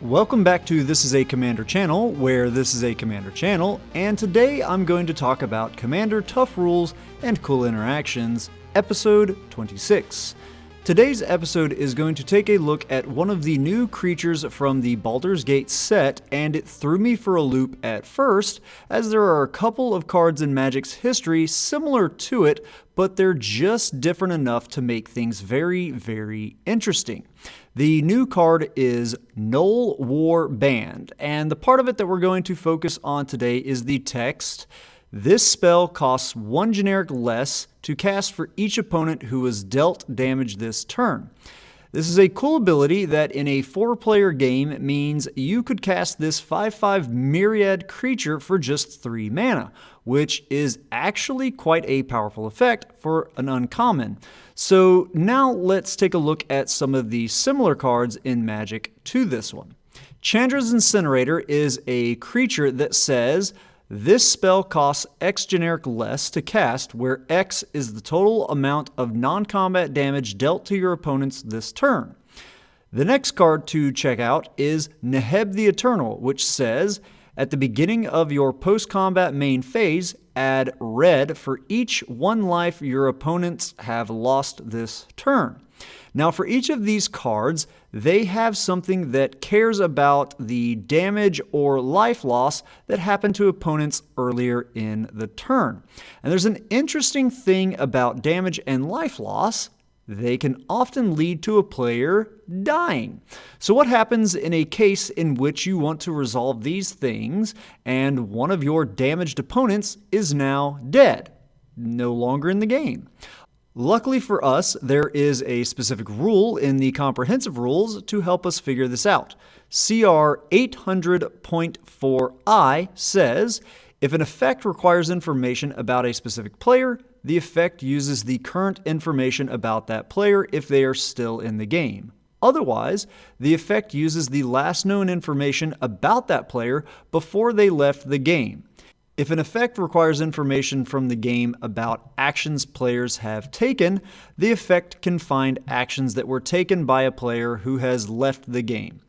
Welcome back to This is a Commander channel, where this is a Commander channel, and today I'm going to talk about Commander tough rules and cool interactions, episode 26. Today's episode is going to take a look at one of the new creatures from the Baldur's Gate set, and it threw me for a loop at first, as there are a couple of cards in Magic's history similar to it, but they're just different enough to make things very, very interesting. The new card is Gnoll War Band, and the part of it that we're going to focus on today is the text. This spell costs 1 generic less to cast for each opponent who was dealt damage this turn. This is a cool ability that in a 4-player game means you could cast this 5/5 Myriad creature for just 3 mana, which is actually quite a powerful effect for an uncommon. So now let's take a look at some of the similar cards in Magic to this one. Chandra's Incinerator is a creature that says, this spell costs X generic less to cast, where X is the total amount of non-combat damage dealt to your opponents this turn. The next card to check out is Neheb the Eternal, which says, at the beginning of your post-combat main phase, add red for each 1 life your opponents have lost this turn. Now for each of these cards, they have something that cares about the damage or life loss that happened to opponents earlier in the turn. And there's an interesting thing about damage and life loss. They can often lead to a player dying. So what happens in a case in which you want to resolve these things and one of your damaged opponents is now dead, no longer in the game? Luckily for us, there is a specific rule in the comprehensive rules to help us figure this out. CR 800.4I says, if an effect requires information about a specific player, the effect uses the current information about that player if they are still in the game. Otherwise, the effect uses the last known information about that player before they left the game. If an effect requires information from the game about actions players have taken, the effect can find actions that were taken by a player who has left the game.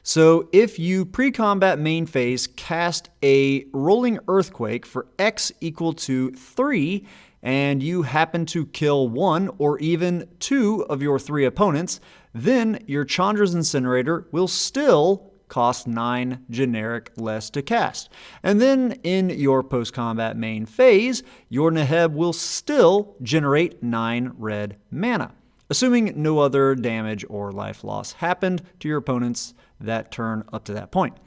So if you pre-combat main phase cast a Rolling Earthquake for X equal to 3, and you happen to kill 1 or even 2 of your 3 opponents, then your Chandra's Incinerator will still cost 9 generic less to cast. And then in your post-combat main phase, your Neheb will still generate 9 red mana, assuming no other damage or life loss happened to your opponents that turn up to that point.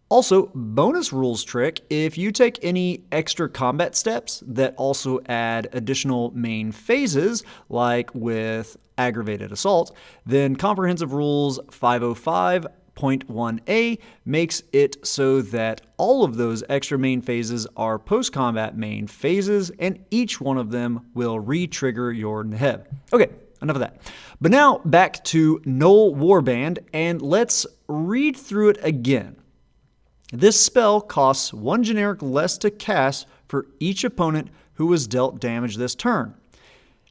Also, bonus rules trick, if you take any extra combat steps that also add additional main phases, like with Aggravated Assault, then Comprehensive Rules 505.1a makes it so that all of those extra main phases are post-combat main phases, and each one of them will re-trigger your Neheb. Okay, enough of that. But now back to Gnoll War Band, and let's read through it again. This spell costs 1 generic less to cast for each opponent who was dealt damage this turn.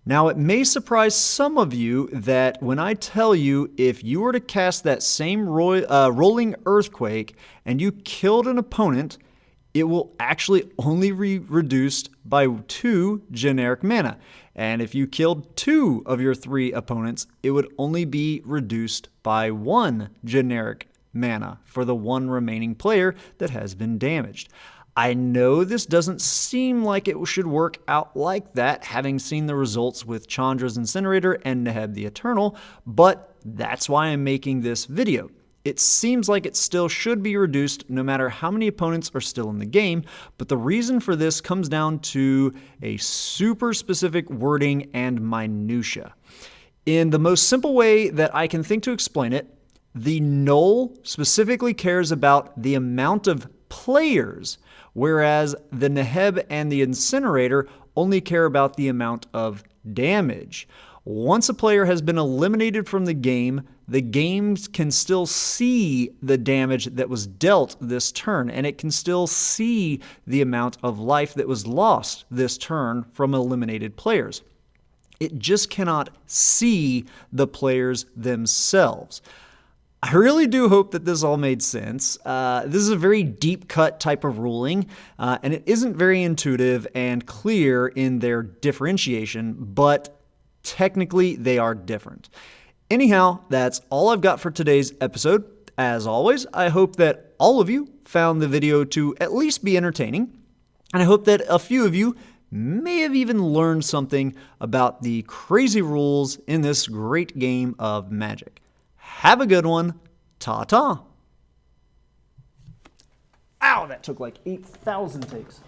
Now, it may surprise some of you that when I tell you if you were to cast that same Rolling Earthquake and you killed an opponent, it will actually only be reduced by 2 generic mana. And if you killed 2 of your 3 opponents, it would only be reduced by 1 generic mana for the 1 remaining player that has been damaged. I know this doesn't seem like it should work out like that, having seen the results with Chandra's Incinerator and Neheb the Eternal, but that's why I'm making this video. It seems like it still should be reduced no matter how many opponents are still in the game, but the reason for this comes down to a super specific wording and minutia. In the most simple way that I can think to explain it, the Null specifically cares about the amount of players, whereas the Neheb and the Incinerator only care about the amount of damage. Once a player has been eliminated from the game can still see the damage that was dealt this turn, and it can still see the amount of life that was lost this turn from eliminated players. It just cannot see the players themselves. I really do hope that this all made sense. This is a very deep cut type of ruling, and it isn't very intuitive and clear in their differentiation, but technically they are different. Anyhow, that's all I've got for today's episode. As always, I hope that all of you found the video to at least be entertaining, and I hope that a few of you may have even learned something about the crazy rules in this great game of Magic. Have a good one. Ta-ta. Ow, that took like 8,000 takes.